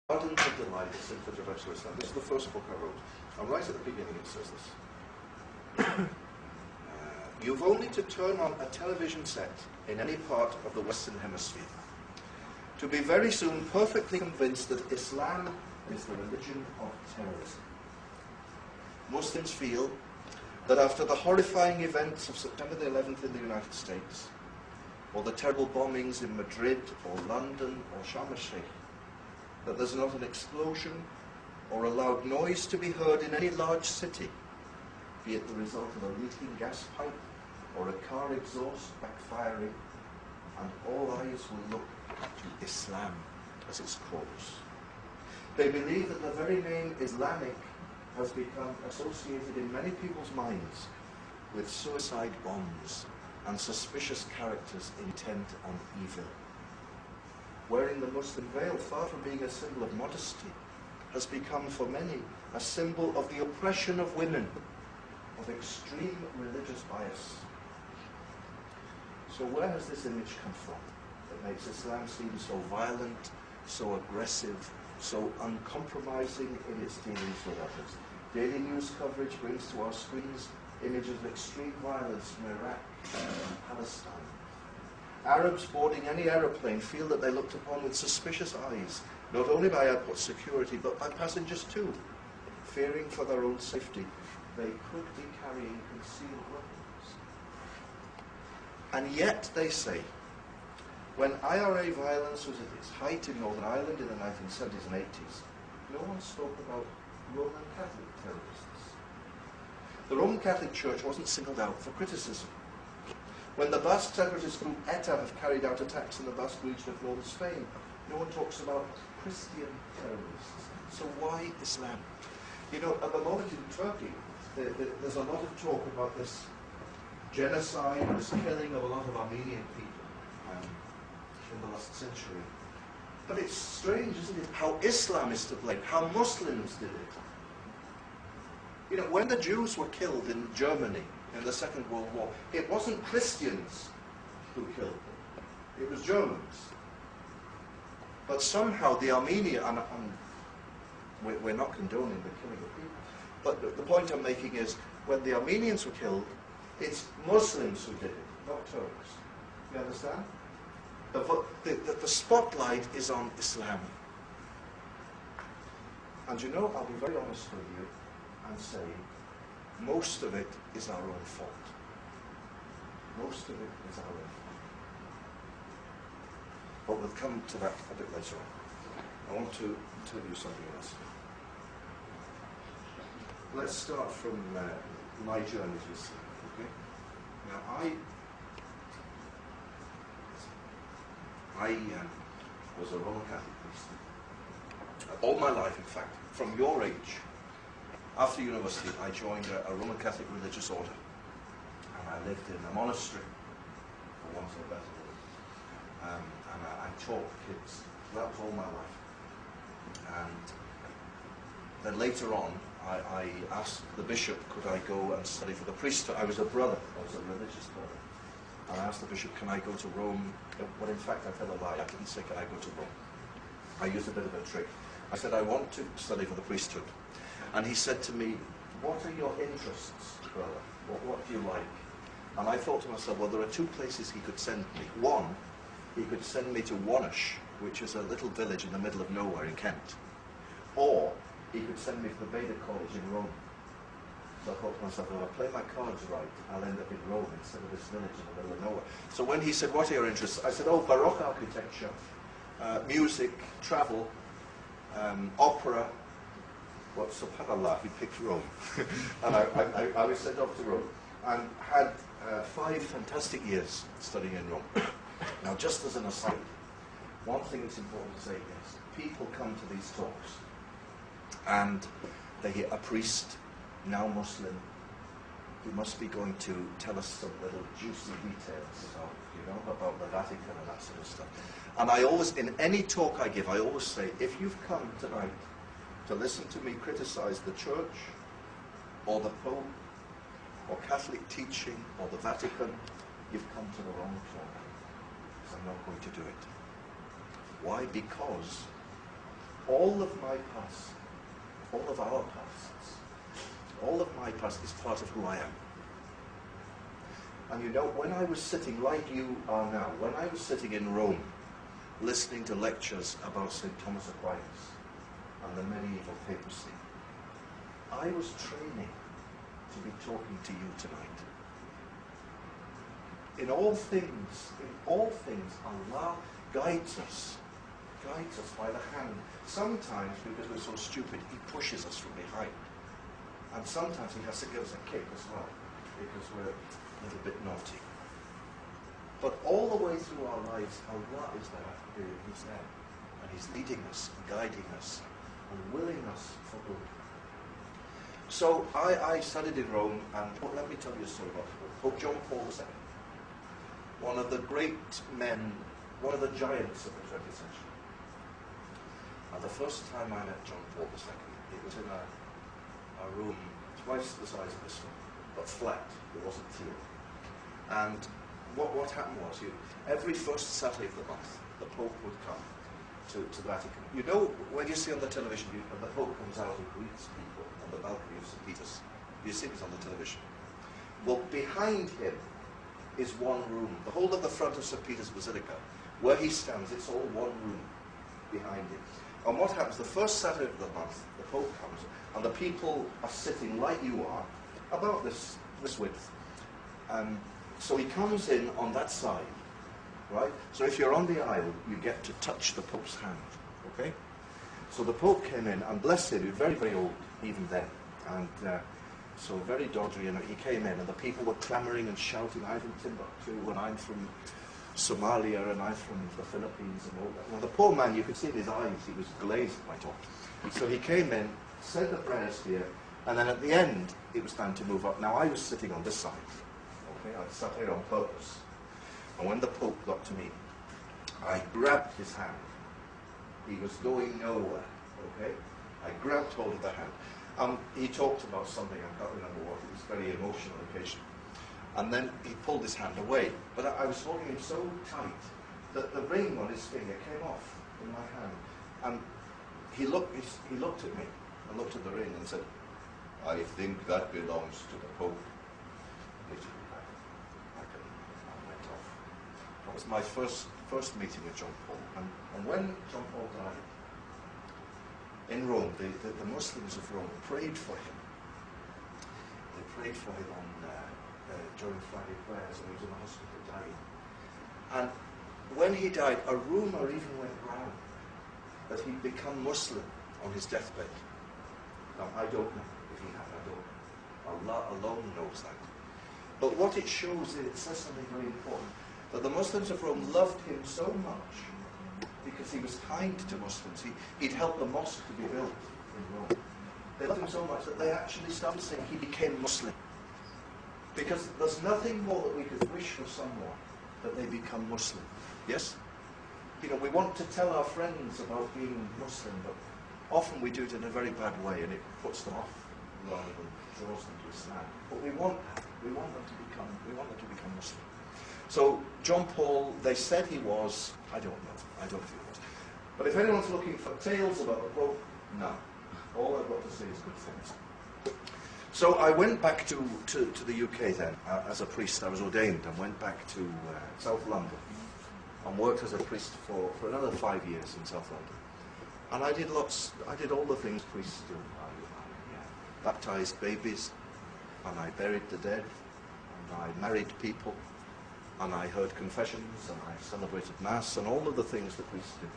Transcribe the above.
Gardens of Delight, Simple Introduction to Islam. This is the first book I wrote. And right at the beginning it says this. You've only to turn on a television set in any part of the Western Hemisphere to be very soon perfectly convinced that Islam is the religion of terrorism. Muslims feel that after the horrifying events of September the 11th in the United States, or the terrible bombings in Madrid or London or Sharm el-Sheikh, that there's not an explosion or a loud noise to be heard in any large city, be it the result of a leaking gas pipe or a car exhaust backfiring, and all eyes will look to Islam as its cause. They believe that the very name Islamic has become associated in many people's minds with suicide bombs and suspicious characters intent on evil. Wearing the Muslim veil, far from being a symbol of modesty, has become for many a symbol of the oppression of women, of extreme religious bias. So where has this image come from that makes Islam seem so violent, so aggressive, so uncompromising in its dealings with others? Daily news coverage brings to our screens images of extreme violence from Iraq and Palestine. Arabs boarding any aeroplane feel that they're looked upon with suspicious eyes, not only by airport security, but by passengers too. Fearing for their own safety, they could be carrying concealed weapons. And yet, they say, when IRA violence was at its height in Northern Ireland in the 1970s and 80s, no one spoke about Roman Catholic terrorists. The Roman Catholic Church wasn't singled out for criticism. When the Basque separatist group ETA have carried out attacks in the Basque region of northern Spain, no one talks about Christian terrorists. So why Islam? You know, at the moment in Turkey, there's a lot of talk about this genocide, this killing of a lot of Armenian people in the last century. But it's strange, isn't it, how Islam is to blame, how Muslims did it. You know, when the Jews were killed in Germany in the Second World War, it wasn't Christians who killed them, it was Germans. But somehow the Armenian, and we're not condoning the killing of people, but the point I'm making is, when the Armenians were killed, it's Muslims who did it, not Turks. You understand? The spotlight is on Islam. And you know, I'll be very honest with you and say, most of it is our own fault. Most of it is our own fault. But we'll come to that a bit later on. I want to tell you something else. Let's start from my journey to Islam. Okay? Now, I was a Roman Catholic priest. All my life, in fact, from your age. After university, I joined a Roman Catholic religious order. And I lived in a monastery, for want of a better word. And I taught kids. That was all my life. And then later on, I asked the bishop, could I go and study for the priesthood? I was a brother, I was a religious brother. And I asked the bishop, can I go to Rome? Well, in fact, I tell a lie. I didn't say, can I go to Rome? I used a bit of a trick. I said, I want to study for the priesthood. And he said to me, what are your interests, brother? What do you like? And I thought to myself, well, there are two places he could send me. One, he could send me to Wonersh, which is a little village in the middle of nowhere in Kent. Or he could send me to the Beda College in Rome. So I thought to myself, well, if I play my cards right, I'll end up in Rome instead of this village in the middle of nowhere. So when he said, what are your interests? I said, oh, Baroque architecture, music, travel, opera. Well, subhanAllah, he picked Rome. And I was sent off to Rome and had 5 fantastic years studying in Rome. Now, just as an aside, one thing that's important to say is, people come to these talks and they hear a priest, now Muslim, who must be going to tell us some little juicy details about the Vatican and that sort of stuff. And I always, in any talk I give, I always say, if you've come tonight to listen to me criticize the Church, or the Pope, or Catholic teaching, or the Vatican, you've come to the wrong talk. Because I'm not going to do it. Why? Because all of my past, all of our pasts, all of my past is part of who I am. And you know, when I was sitting, like you are now, when I was sitting in Rome, listening to lectures about St. Thomas Aquinas and the medieval papacy, I was training to be talking to you tonight. In all things, Allah guides us by the hand. Sometimes, because we're so stupid, he pushes us from behind. And sometimes he has to give us a kick as well, because we're a little bit naughty. But all the way through our lives, Allah is there. He's there. And he's leading us, guiding us, and willing us for good. So I studied in Rome, and let me tell you a story about Pope John Paul II. One of the great men, one of the giants of the 20th century. And the first time I met John Paul II, it was in a room twice the size of this one, but flat. It wasn't ceiling. And what happened was, every first Saturday of the month, the Pope would come to the Vatican. You know, when you see on the television, the Pope comes out and greets people on the balcony of St. Peter's. You see this on the television. Well, behind him is one room. The whole of the front of St. Peter's Basilica, where he stands, it's all one room behind him. And what happens, the first Saturday of the month, the Pope comes, and the people are sitting like you are, about this width. So he comes in on that side, right? So if you're on the aisle, you get to touch the Pope's hand, okay? So the Pope came in, and bless him, he was very, very old, even then. And so very dodgy, and he came in, and the people were clamoring and shouting, I'm from Timbuktu, and I'm from Somalia, and I'm from the Philippines, and all that. Now the poor man, you could see in his eyes, he was glazed by talk. So he came in, said the prayers here, and then at the end, it was time to move up. Now I was sitting on this side, okay? I sat here on purpose. And when the Pope got to me, I grabbed his hand. He was going nowhere, okay? I grabbed hold of the hand. He talked about something, I can't remember what, it was a very emotional occasion. And then he pulled his hand away. But I was holding him so tight that the ring on his finger came off in my hand. And he looked at me and looked at the ring and said, I think that belongs to the Pope. Literally, I went off. That was my first meeting with John Paul. And when John Paul died, in Rome, the Muslims of Rome prayed for him. They prayed for him during Friday prayers, and he was in the hospital dying. And when he died, a rumor even went round that he'd become Muslim on his deathbed. Now, I don't know if he had, I don't know. Allah alone knows that. But what it shows is, it says something very important, that the Muslims of Rome loved him so much because he was kind to Muslims. He'd helped the mosque to be built in Rome. They loved him so much that they actually started saying he became Muslim. Because there's nothing more that we could wish for someone that they become Muslim. Yes? You know, we want to tell our friends about being Muslim, but often we do it in a very bad way, and it puts them off rather than draws them to Islam. But we want that. We want them to become Muslim. So John Paul, they said he was, I don't know if he was. But if anyone's looking for tales about the Pope, no. All I've got to say is good things. So I went back to the UK then, as a priest. I was ordained and went back to South London and worked as a priest for another 5 years in South London. And I did all the things priests do. I baptized babies, and I buried the dead, and I married people, and I heard confessions, and I celebrated Mass, and all of the things that priests do.